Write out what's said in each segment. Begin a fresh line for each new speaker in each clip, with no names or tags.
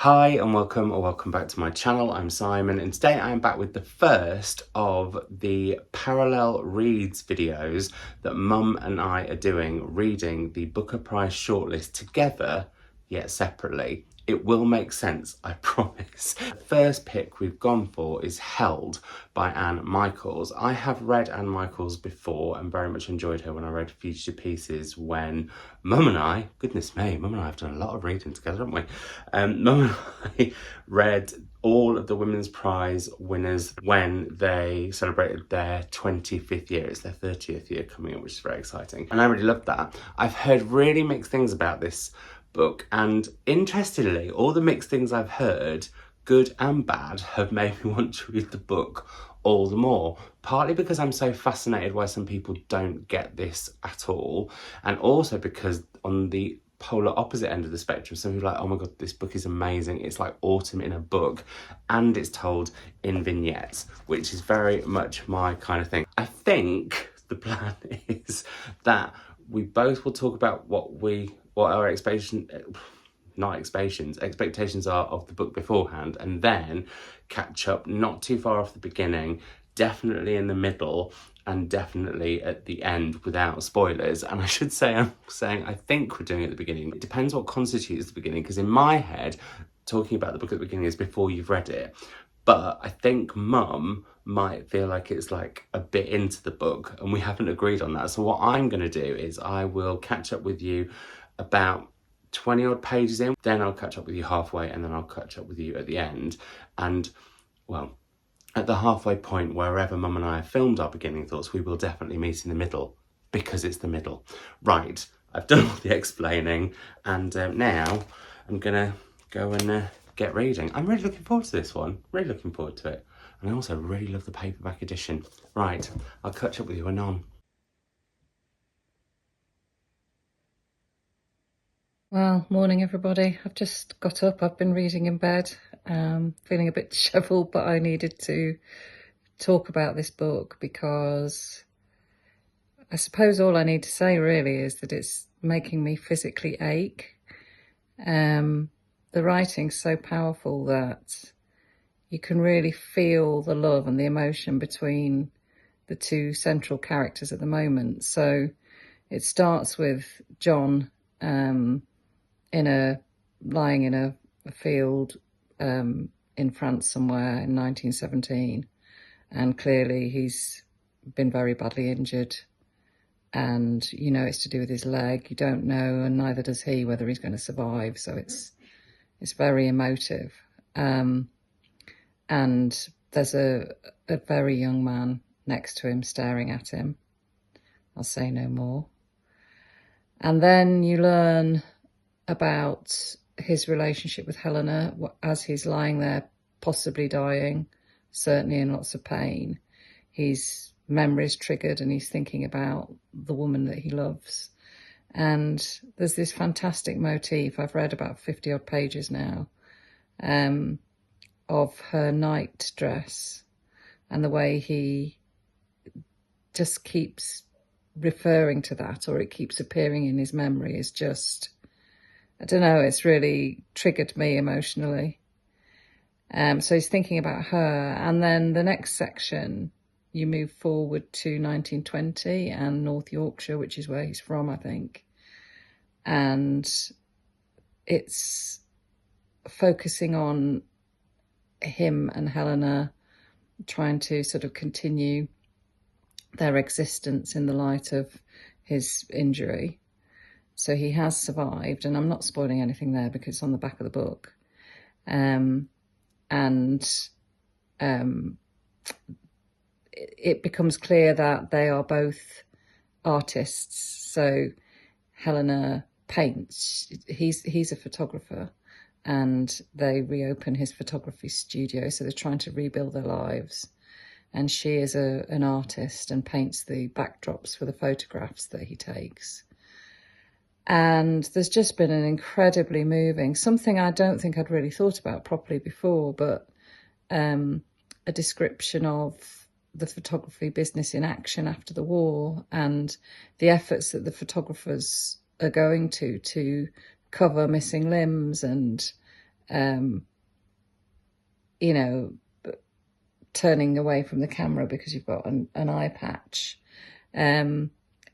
Hi and welcome back to my channel. I'm Simon and today I am back with the first of the parallel reads videos that Mum and I are doing, reading the Booker Prize shortlist together yet separately. It will make sense, I promise. The first pick we've gone for is Held by Anne Michaels. I have read Anne Michaels before and very much enjoyed her when I read Fugitive Pieces when Mum and I, goodness me, Mum and I have done a lot of reading together, haven't we? Mum and I read all of the Women's Prize winners when they celebrated their 25th year. It's their 30th year coming up, which is very exciting. And I really loved that. I've heard really mixed things about this book, and interestingly, all the mixed things I've heard, good and bad, have made me want to read the book all the more, partly because I'm so fascinated why some people don't get this at all, and also because on the polar opposite end of the spectrum, some people are like, oh my god, this book is amazing, it's like autumn in a book, and it's told in vignettes, which is very much my kind of thing. I think the plan is that we both will talk about what our expectations are of the book beforehand, and then catch up not too far off the beginning, definitely in the middle, and definitely at the end without spoilers. And I should say, I'm saying I think we're doing it at the beginning. It depends what constitutes the beginning, because in my head, talking about the book at the beginning is before you've read it. But I think Mum might feel like it's like a bit into the book and we haven't agreed on that. So what I'm going to do is I will catch up with you about 20 odd pages in, then I'll catch up with you halfway, and then I'll catch up with you at the end. And well, at the halfway point, wherever Mum and I have filmed our beginning thoughts, we will definitely meet in the middle, because it's the middle. Right, I've done all the explaining, and now I'm gonna go and get reading. I'm really looking forward to this one, really looking forward to it. And I also really love the paperback edition. Right, I'll catch up with you anon.
Well, morning everybody. I've just got up. I've been reading in bed, feeling a bit dishevelled, but I needed to talk about this book because I suppose all I need to say really is that it's making me physically ache. The writing's so powerful that you can really feel the love and the emotion between the two central characters at the moment. So it starts with John lying in a field in France somewhere in 1917, and clearly he's been very badly injured, and you know it's to do with his leg. You don't know, and neither does he, whether he's going to survive. So it's very emotive, and there's a very young man next to him staring at him. I'll say no more. And then you learn about his relationship with Helena as he's lying there, possibly dying, certainly in lots of pain. His memory's triggered and he's thinking about the woman that he loves. And there's this fantastic motif, I've read about 50 odd pages now, of her night dress, and the way he just keeps referring to that, or it keeps appearing in his memory, is just, I don't know, it's really triggered me emotionally. So he's thinking about her, and then the next section you move forward to 1920 and North Yorkshire, which is where he's from, I think, and it's focusing on him and Helena trying to sort of continue their existence in the light of his injury. So he has survived, and I'm not spoiling anything there because it's on the back of the book. It becomes clear that they are both artists. So Helena paints, he's a photographer, and they reopen his photography studio, so they're trying to rebuild their lives. And she is an artist and paints the backdrops for the photographs that he takes. And there's just been an incredibly moving, something I don't think I'd really thought about properly before, but a description of the photography business in action after the war, and the efforts that the photographers are going to cover missing limbs and you know, turning away from the camera because you've got an eye patch.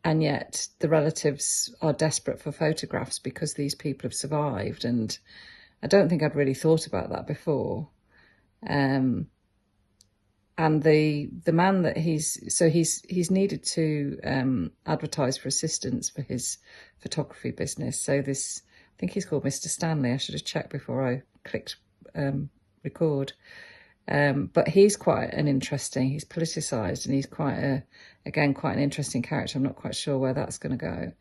And yet the relatives are desperate for photographs because these people have survived. And I don't think I'd really thought about that before. And the man that he's needed to advertise for assistance for his photography business. So this, I think he's called Mr. Stanley. I should have checked before I clicked record. But he's quite an interesting, he's politicised, and he's quite an interesting character. I'm not quite sure where that's going to go.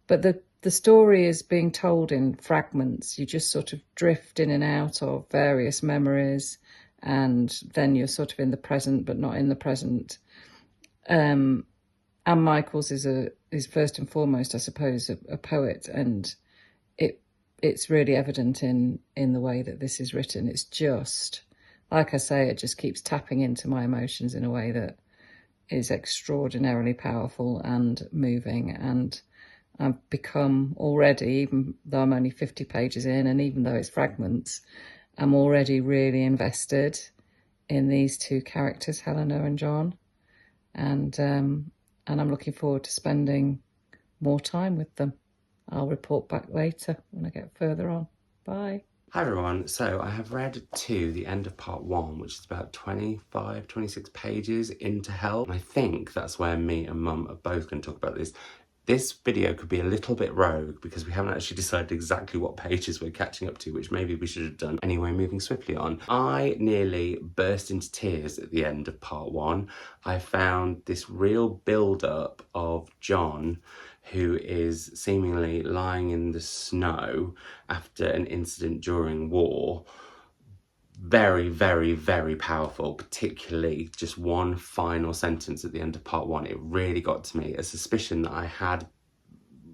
But the story is being told in fragments. You just sort of drift in and out of various memories, and then you're sort of in the present, but not in the present. Anne Michaels is first and foremost, I suppose, a poet, and it's really evident in the way that this is written. It's just, like I say, it just keeps tapping into my emotions in a way that is extraordinarily powerful and moving. And I've become already, even though I'm only 50 pages in, and even though it's fragments, I'm already really invested in these two characters, Helena and John. And I'm looking forward to spending more time with them. I'll report back later when I get further on. Bye.
Hi everyone, so I have read to the end of part 1, which is about 25, 26 pages into Hell. And I think that's where me and Mum are both going to talk about this. This video could be a little bit rogue because we haven't actually decided exactly what pages we're catching up to, which maybe we should have done. Anyway, moving swiftly on. I nearly burst into tears at the end of part 1. I found this real build-up of John, who is seemingly lying in the snow after an incident during war, very, very, very powerful, particularly just one final sentence at the end of part 1. It really got to me. A suspicion that I had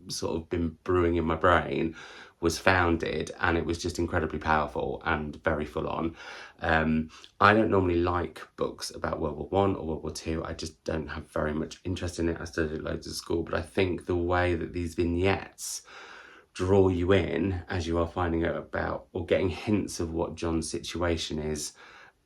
sort of been brewing in my brain was founded, and it was just incredibly powerful and very full on. I don't normally like books about World War I or World War II. I just don't have very much interest in it. I studied loads at school, but I think the way that these vignettes draw you in as you are finding out about or getting hints of what John's situation is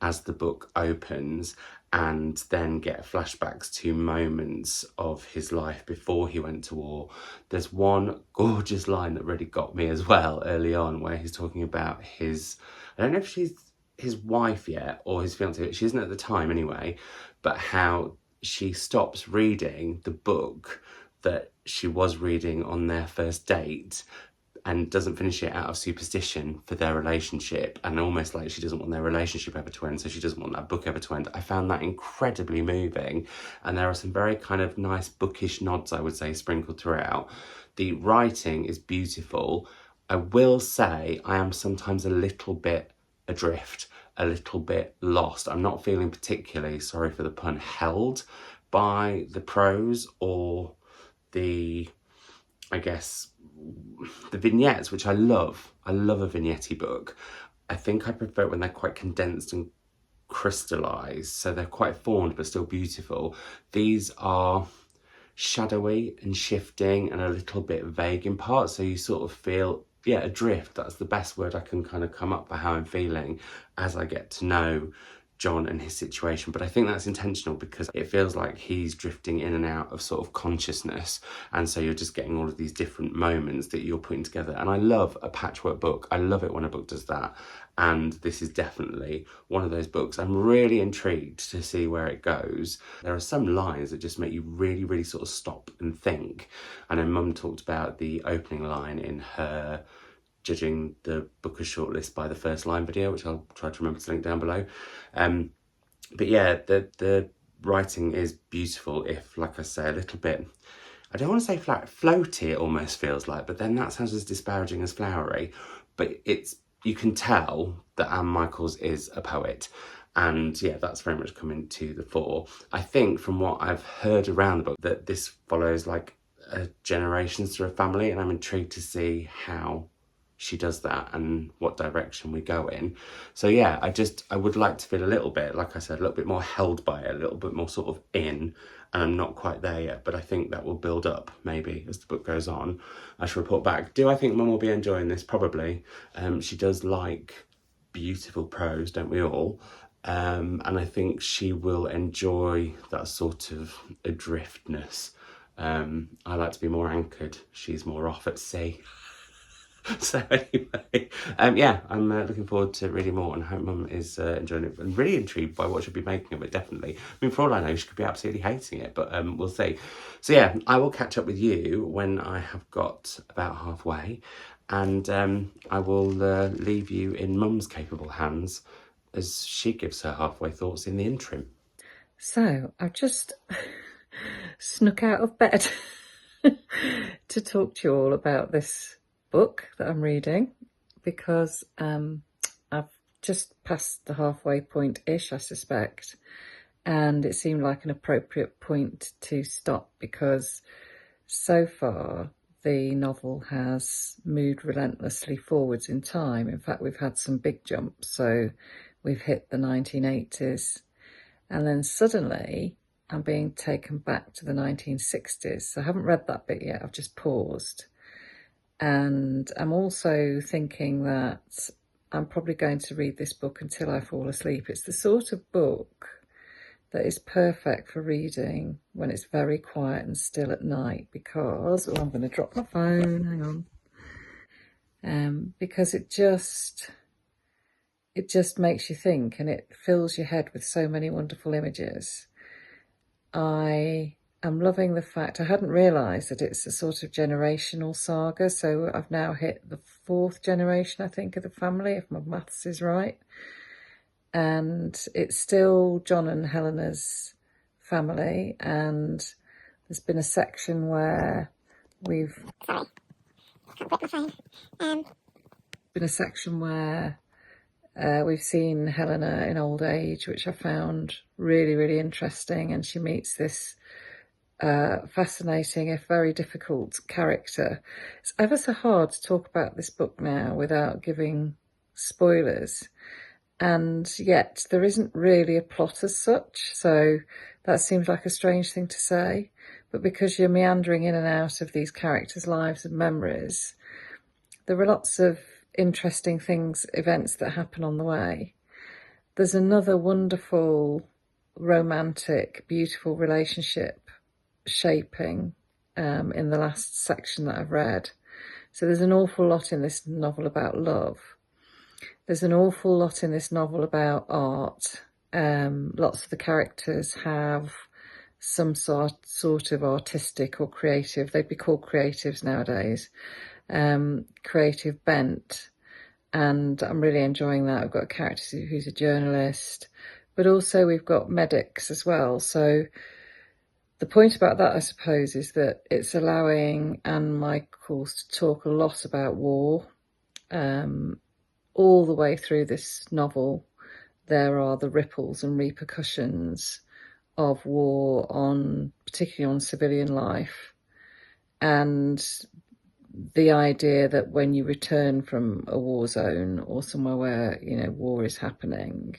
as the book opens, and then get flashbacks to moments of his life before he went to war. There's one gorgeous line that really got me as well early on, where he's talking about his, I don't know if she's his wife yet or his fiancée, she isn't at the time anyway, but how she stops reading the book that she was reading on their first date and doesn't finish it out of superstition for their relationship, and almost like she doesn't want their relationship ever to end, so she doesn't want that book ever to end. I found that incredibly moving, and there are some very kind of nice bookish nods, I would say, sprinkled throughout. The writing is beautiful. I will say I am sometimes a little bit adrift, a little bit lost. I'm not feeling particularly, sorry for the pun, held by the prose or the, I guess, the vignettes, which I love. I love a vignette book. I think I prefer it when they're quite condensed and crystallized, so they're quite formed but still beautiful. These are shadowy and shifting and a little bit vague in parts, so you sort of feel, yeah, adrift. That's the best word I can kind of come up for how I'm feeling as I get to know John and his situation. But I think that's intentional because it feels like he's drifting in and out of sort of consciousness, and so you're just getting all of these different moments that you're putting together. And I love a patchwork book. I love it when a book does that, and this is definitely one of those books. I'm really intrigued to see where it goes. There are some lines that just make you really, really sort of stop and think. I know Mum talked about the opening line in her judging the book of Shortlist by the first line video, which I'll try to remember to link down below. But yeah, the writing is beautiful, if, like I say, a little bit, I don't want to say floaty, it almost feels like, but then that sounds as disparaging as flowery. But it's, you can tell that Anne Michaels is a poet. And yeah, that's very much coming to the fore. I think from what I've heard around the book that this follows like generations through a family, and I'm intrigued to see how she does that and what direction we go in. So yeah, I would like to feel a little bit, like I said, a little bit more held by it, a little bit more sort of in, and I'm not quite there yet, but I think that will build up maybe as the book goes on. I shall report back. Do I think Mum will be enjoying this? Probably. She does like beautiful prose, don't we all? And I think she will enjoy that sort of adriftness. I like to be more anchored. She's more off at sea. So anyway, yeah, I'm looking forward to reading more, and I hope Mum is enjoying it and really intrigued by what she'll be making of it, definitely. I mean, for all I know, she could be absolutely hating it, but we'll see. So yeah, I will catch up with you when I have got about halfway, and I will leave you in Mum's capable hands as she gives her halfway thoughts in the interim.
So I've just snuck out of bed to talk to you all about this book that I'm reading, because I've just passed the halfway point-ish, I suspect, and it seemed like an appropriate point to stop, because so far the novel has moved relentlessly forwards in time. In fact, we've had some big jumps. So we've hit the 1980s, and then suddenly I'm being taken back to the 1960s. So I haven't read that bit yet, I've just paused. And I'm also thinking that I'm probably going to read this book until I fall asleep. It's the sort of book that is perfect for reading when it's very quiet and still at night, because, oh, I'm going to drop my phone, hang on. Because it just makes you think, and it fills your head with so many wonderful images. I'm loving the fact, I hadn't realised that it's a sort of generational saga, so I've now hit the 4th generation, I think, of the family, if my maths is right. And it's still John and Helena's family, and there's been a section where we've seen Helena in old age, which I found really, really interesting, and she meets this fascinating, if very difficult, character. It's ever so hard to talk about this book now without giving spoilers, and yet there isn't really a plot as such, so that seems like a strange thing to say, but because you're meandering in and out of these characters' lives and memories, there are lots of interesting things, events that happen on the way. There's another wonderful, romantic, beautiful relationship shaping in the last section that I've read. So there's an awful lot in this novel about love. There's an awful lot in this novel about art. Lots of the characters have some sort of artistic or creative, they'd be called creatives nowadays, creative bent. And I'm really enjoying that. We've got a character who's a journalist, but also we've got medics as well. So the point about that, I suppose, is that it's allowing Anne Michaels to talk a lot about war. All the way through this novel, there are the ripples and repercussions of war particularly on civilian life. And the idea that when you return from a war zone or somewhere where, war is happening,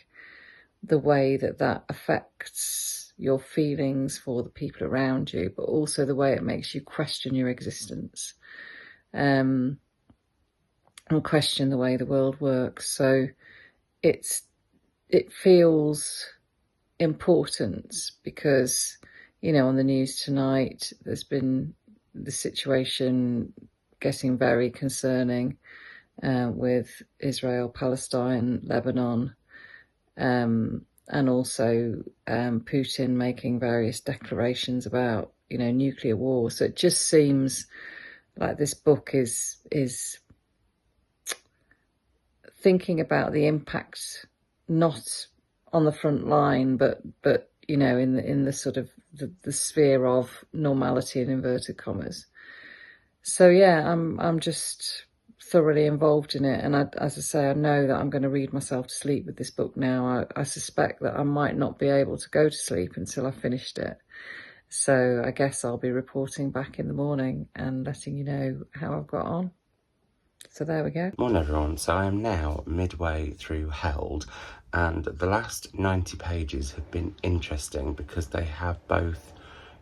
the way that affects your feelings for the people around you, but also the way it makes you question your existence, and question the way the world works. So it feels important because, on the news tonight, there's been the situation getting very concerning with Israel, Palestine, Lebanon, and also Putin making various declarations about, nuclear war. So it just seems like this book is thinking about the impact, not on the front line, but in the sort of the sphere of normality in inverted commas. So yeah, I'm just thoroughly involved in it, and as I say, I know that I'm going to read myself to sleep with this book now. I suspect that I might not be able to go to sleep until I've finished it. So I guess I'll be reporting back in the morning and letting you know how I've got on. So there we go.
Morning everyone, so I am now midway through Held, and the last 90 pages have been interesting because they have both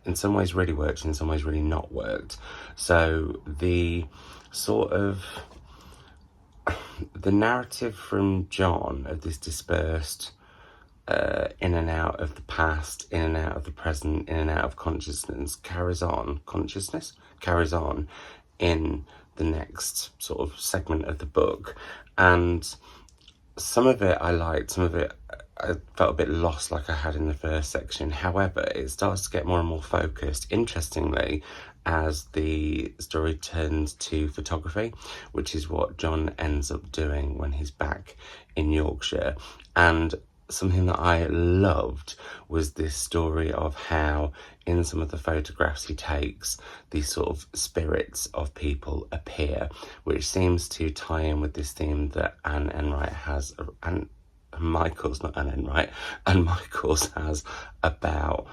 in some ways really worked and in some ways really not worked. So the sort of the narrative from John of this dispersed in and out of the past, in and out of the present, in and out of consciousness carries on in the next sort of segment of the book. And some of it I liked, some of it I felt a bit lost like I had in the first section. However, it starts to get more and more focused, interestingly, as the story turns to photography, which is what John ends up doing when he's back in Yorkshire. And something that I loved was this story of how in some of the photographs he takes, these sort of spirits of people appear, which seems to tie in with this theme that Anne Enright has, and Michael's, not Anne Enright, and Michael's has about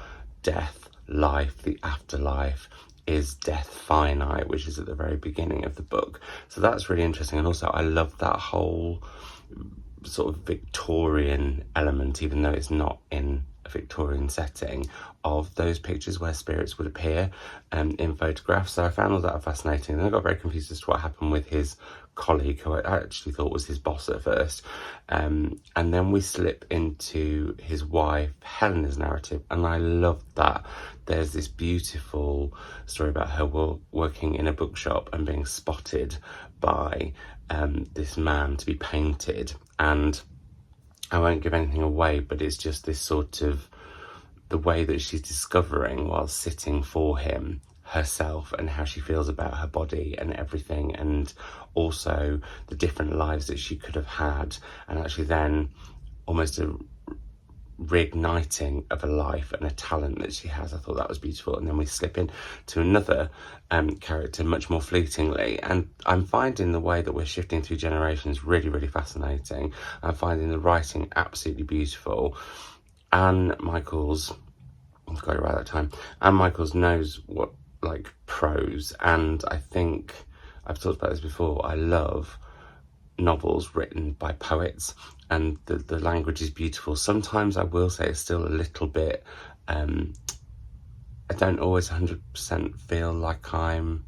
death, life, the afterlife. Is death finite, which is at the very beginning of the book. So that's really interesting. And also I love that whole sort of Victorian element, even though it's not in a Victorian setting, of those pictures where spirits would appear in photographs. So I found all that fascinating. And I got very confused as to what happened with his colleague, who I actually thought was his boss at first. And then we slip into his wife Helena's narrative, and I loved that. There's this beautiful story about her working in a bookshop and being spotted by this man to be painted. And I won't give anything away, but it's just this sort of the way that she's discovering while sitting for him herself and how she feels about her body and everything, and also the different lives that she could have had, and actually then almost a reigniting of a life and a talent that she has. I thought that was beautiful. And then we slip in to another character much more fleetingly, and I'm finding the way that we're shifting through generations really, really fascinating. I'm finding the writing absolutely beautiful. Anne Michaels, I've got it right that time, Anne Michaels knows what, like, prose, and I think I've talked about this before, I love novels written by poets, and the language is beautiful. Sometimes I will say it's still a little bit, I don't always 100% feel like I'm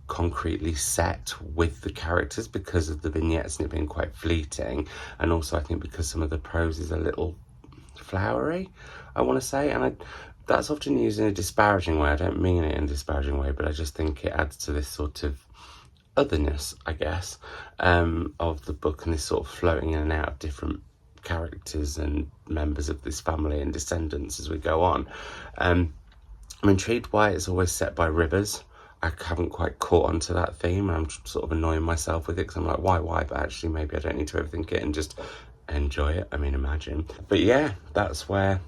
concretely set with the characters because of the vignettes and it being quite fleeting, and also I think because some of the prose is a little flowery, I want to say, and that's often used in a disparaging way. I don't mean it in a disparaging way, but I just think it adds to this sort of otherness, I guess, of the book, and this sort of floating in and out of different characters and members of this family and descendants as we go on. I'm intrigued why it's always set by rivers. I haven't quite caught onto that theme, and I'm sort of annoying myself with it because I'm like, why? But actually, maybe I don't need to overthink it and just enjoy it. I mean, imagine. But yeah, that's where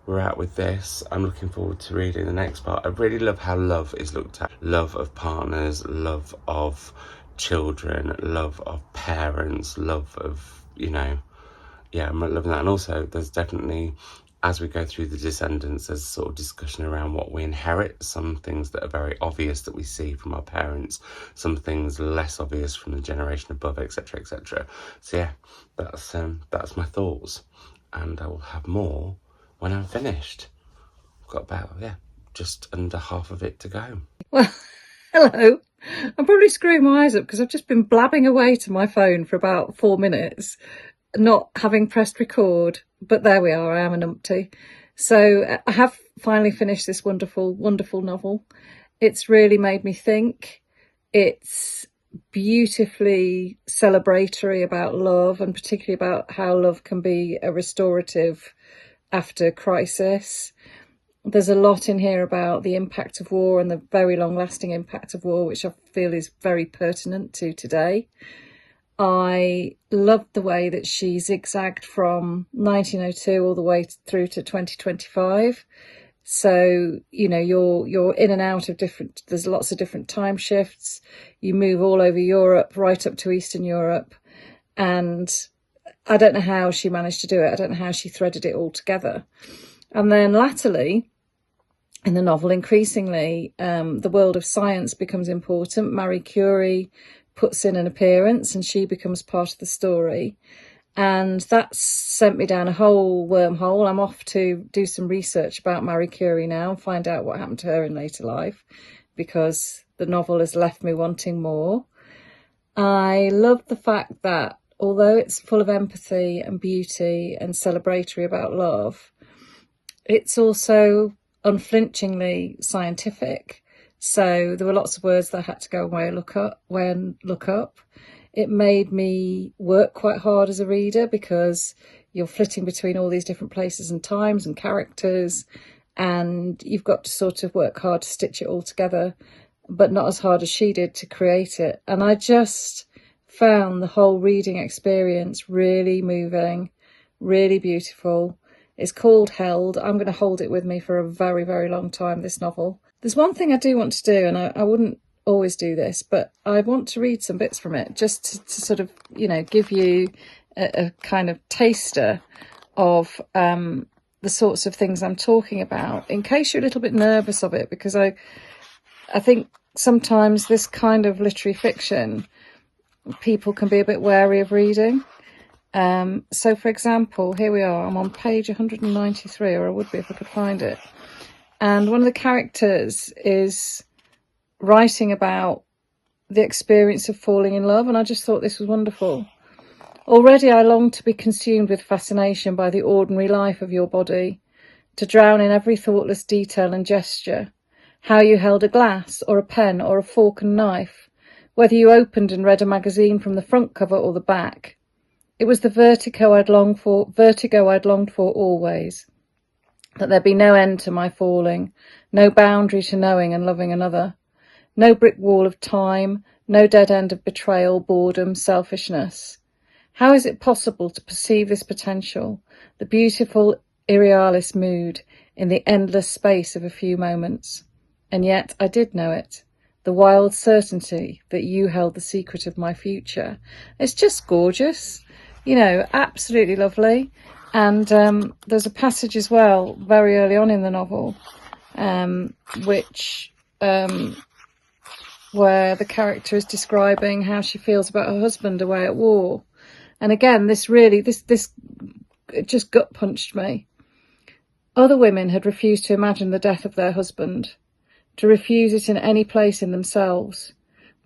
we're at with this. I'm looking forward to reading the next part. I really love how love is looked at. Love of partners, love of children, love of parents, love of, yeah, I'm loving that. And also there's definitely, as we go through the descendants, there's sort of discussion around what we inherit. Some things that are very obvious that we see from our parents, some things less obvious from the generation above, etc, etc. So yeah, that's my thoughts, and I will have more when I'm finished. I've got about, just under half of it to go.
Well, hello. I'm probably screwing my eyes up because I've just been blabbing away to my phone for about 4 minutes, not having pressed record, but there we are, I am a numpty. So I have finally finished this wonderful, wonderful novel. It's really made me think. It's beautifully celebratory about love, and particularly about how love can be a restorative after crisis. There's a lot in here about the impact of war and the very long-lasting impact of war, which I feel is very pertinent to today. I loved the way that she zigzagged from 1902 all the way through to 2025. So, you're in and out of there's lots of different time shifts. You move all over Europe, right up to Eastern Europe. And I don't know how she managed to do it. I don't know how she threaded it all together. And then latterly, in the novel, increasingly, the world of science becomes important. Marie Curie puts in an appearance and she becomes part of the story. And that's sent me down a whole wormhole. I'm off to do some research about Marie Curie now and find out what happened to her in later life, because the novel has left me wanting more. I love the fact that although it's full of empathy and beauty and celebratory about love, it's also unflinchingly scientific. So there were lots of words that I had to go away and look up. It made me work quite hard as a reader because you're flitting between all these different places and times and characters, and you've got to sort of work hard to stitch it all together, but not as hard as she did to create it. And I just found the whole reading experience really moving, really beautiful. It's called Held. I'm going to hold it with me for a very, very long time, this novel. There's one thing I do want to do, and I wouldn't always do this, but I want to read some bits from it just to sort of, give you a kind of taster of the sorts of things I'm talking about, in case you're a little bit nervous of it, because I think sometimes this kind of literary fiction, people can be a bit wary of reading. So, for example, here we are. I'm on page 193, or I would be if I could find it. And one of the characters is writing about the experience of falling in love, and I just thought this was wonderful. Already I long to be consumed with fascination by the ordinary life of your body, to drown in every thoughtless detail and gesture, how you held a glass or a pen or a fork and knife, whether you opened and read a magazine from the front cover or the back. It was the vertigo I'd longed for always, that there be no end to my falling, no boundary to knowing and loving another, no brick wall of time, no dead end of betrayal, boredom, selfishness. How is it possible to perceive this potential, the beautiful irrealis mood, in the endless space of a few moments? And yet I did know it, the wild certainty that you held the secret of my future. It's just gorgeous, absolutely lovely. And there's a passage as well, very early on in the novel, where the character is describing how she feels about her husband away at war. And again, this just gut punched me. Other women had refused to imagine the death of their husband, to refuse it in any place in themselves.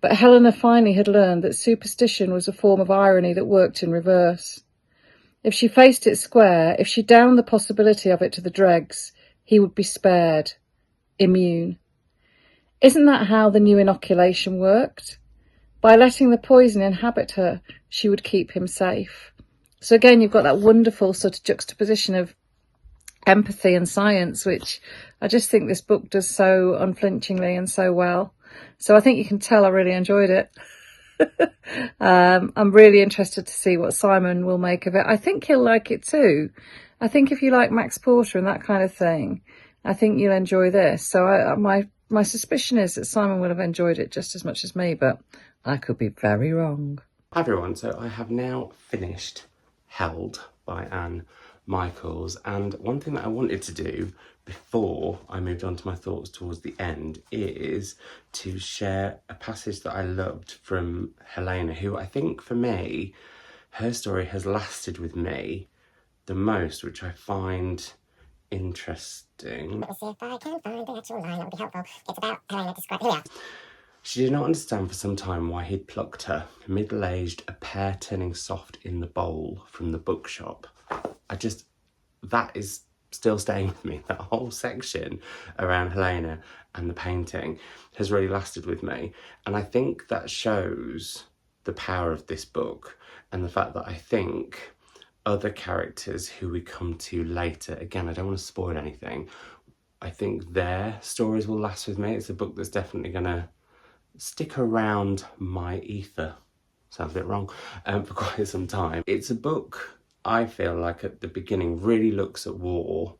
But Helena finally had learned that superstition was a form of irony that worked in reverse. If she faced it square, if she downed the possibility of it to the dregs, he would be spared, immune. Isn't that how the new inoculation worked? By letting the poison inhabit her, she would keep him safe. So again, you've got that wonderful sort of juxtaposition of empathy and science, which I just think this book does so unflinchingly and so well. So I think you can tell I really enjoyed it. I'm really interested to see what Simon will make of it. I think he'll like it too. I think if you like Max Porter and that kind of thing, I think you'll enjoy this. So my suspicion is that Simon will have enjoyed it just as much as me, but I could be very wrong.
Hi everyone, so I have now finished Held by Anne Michaels, and one thing that I wanted to do before I moved on to my thoughts towards the end is to share a passage that I loved from Helena, who I think for me, her story has lasted with me the most, which I find interesting.
Let me see if I can find the actual line that would be helpful. It's about Helena describing. Here we are.
She did not understand for some time why he'd plucked her, middle-aged, a pear turning soft in the bowl, from the bookshop. That is still staying with me. That whole section around Helena and the painting has really lasted with me. And I think that shows the power of this book, and the fact that I think other characters who we come to later, again, I don't want to spoil anything, I think their stories will last with me. It's a book that's definitely going to stick around my ether, sounds a bit wrong, for quite some time. It's a book, I feel like at the beginning, really looks at war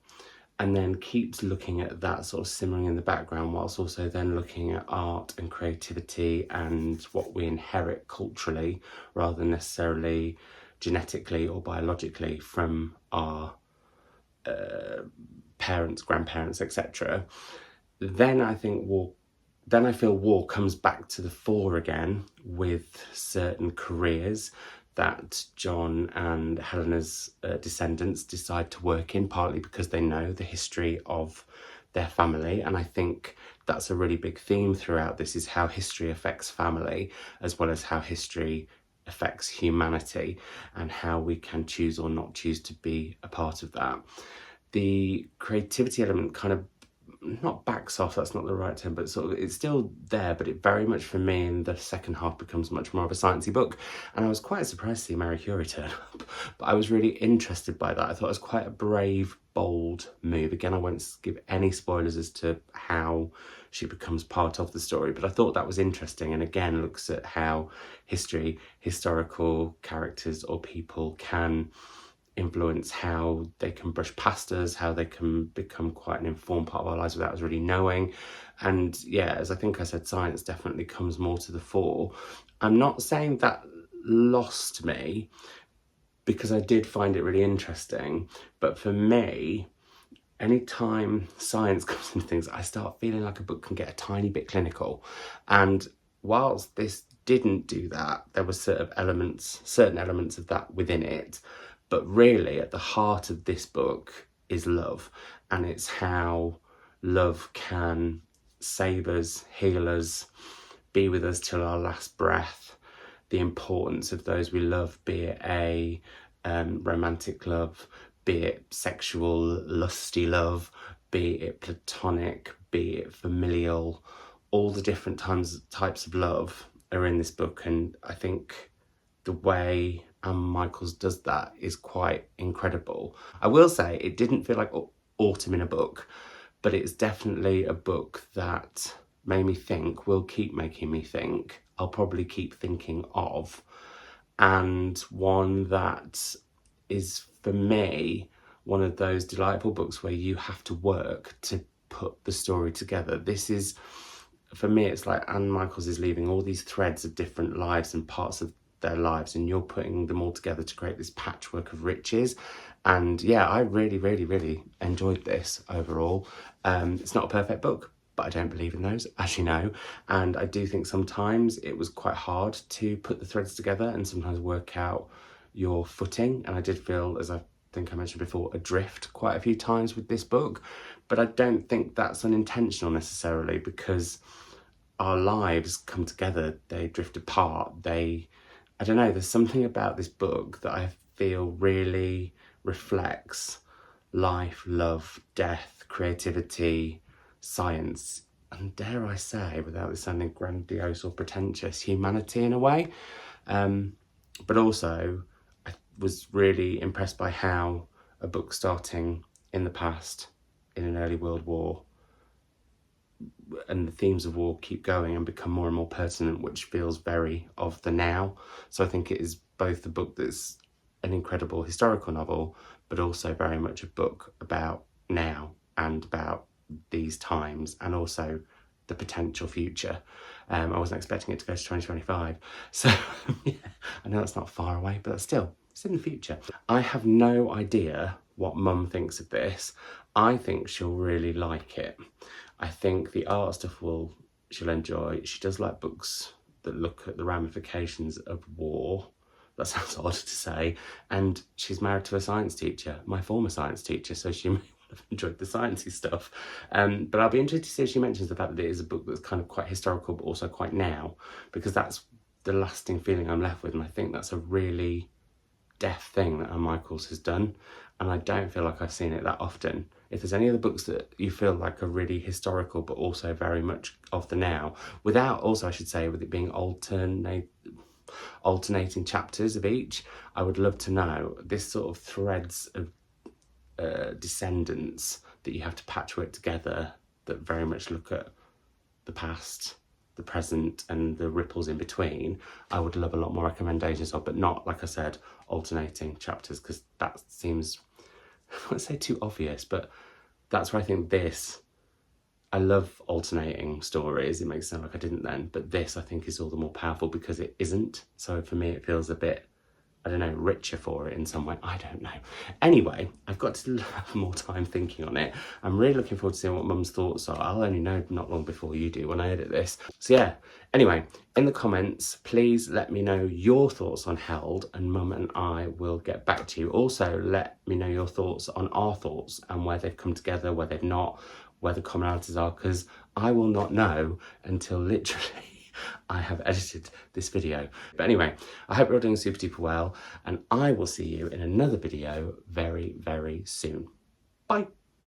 and then keeps looking at that sort of simmering in the background, whilst also then looking at art and creativity and what we inherit culturally rather than necessarily genetically or biologically from our parents, grandparents, etc. Then I feel war comes back to the fore again with certain careers that John and Helena's descendants decide to work in, partly because they know the history of their family. And I think that's a really big theme throughout this, is how history affects family as well as how history affects humanity and how we can choose or not choose to be a part of that. The creativity element kind of not backs off, that's not the right term, but sort of it's still there, but it very much for me in the second half becomes much more of a sciencey book. And I was quite surprised to see Marie Curie turn up, but I was really interested by that. I thought it was quite a brave, bold move. Again, I won't give any spoilers as to how she becomes part of the story, but I thought that was interesting, and again looks at how historical characters or people can influence how they can brush past us, how they can become quite an informed part of our lives without us really knowing. And yeah, as I think I said, science definitely comes more to the fore. I'm not saying that lost me, because I did find it really interesting, but for me, anytime science comes into things, I start feeling like a book can get a tiny bit clinical. And whilst this didn't do that, there were certain elements of that within it. But really, at the heart of this book is love. And it's how love can save us, heal us, be with us till our last breath. The importance of those we love, be it a romantic love, be it sexual, lusty love, be it platonic, be it familial. All the different types of love are in this book. And I think the way Anne Michaels does that is quite incredible. I will say it didn't feel like autumn in a book, but it's definitely a book that made me think, will keep making me think, I'll probably keep thinking of, and one that is, for me, one of those delightful books where you have to work to put the story together. This is, for me, it's like Anne Michaels is leaving all these threads of different lives and parts of their lives, and you're putting them all together to create this patchwork of riches. And yeah, I really, really, really enjoyed this overall. It's not a perfect book, but I don't believe in those, as you know. And I do think sometimes it was quite hard to put the threads together and sometimes work out your footing. And I did feel, as I think I mentioned before, adrift quite a few times with this book. But I don't think that's unintentional necessarily, because our lives come together, they drift apart, I don't know, there's something about this book that I feel really reflects life, love, death, creativity, science, and dare I say, without this sounding grandiose or pretentious, humanity in a way. But also, I was really impressed by how a book starting in the past, in an early World War, and the themes of war keep going and become more and more pertinent, which feels very of the now. So I think it is both a book that's an incredible historical novel, but also very much a book about now and about these times, and also the potential future. I wasn't expecting it to go to 2025. So yeah, I know that's not far away, but still, it's in the future. I have no idea what Mum thinks of this. I think she'll really like it. I think the art stuff she'll enjoy. She does like books that look at the ramifications of war. That sounds odd to say. And she's married to a science teacher, my former science teacher, so she may have enjoyed the sciencey stuff. But I'll be interested to see if she mentions the fact that it is a book that's kind of quite historical, but also quite now, because that's the lasting feeling I'm left with. And I think that's a really deft thing that Anne Michaels has done. And I don't feel like I've seen it that often. If there's any other books that you feel like are really historical, but also very much of the now, without also, I should say, with it being alternating chapters of each, I would love to know this sort of threads of descendants that you have to patchwork together that very much look at the past, the present, and the ripples in between. I would love a lot more recommendations of, but not, like I said, alternating chapters, because that seems, I won't say too obvious, but that's where I think I love alternating stories. It makes it sound like I didn't then, but this I think is all the more powerful because it isn't. So for me, it feels a bit, I don't know, richer for it in some way. I don't know. Anyway, I've got to have more time thinking on it. I'm really looking forward to seeing what Mum's thoughts are. I'll only know not long before you do when I edit this. So yeah, anyway, in the comments, please let me know your thoughts on Held, and Mum and I will get back to you. Also, let me know your thoughts on our thoughts and where they've come together, where they've not, where the commonalities are, because I will not know until literally I have edited this video. But anyway, I hope you're all doing super duper well, and I will see you in another video very, very soon. Bye.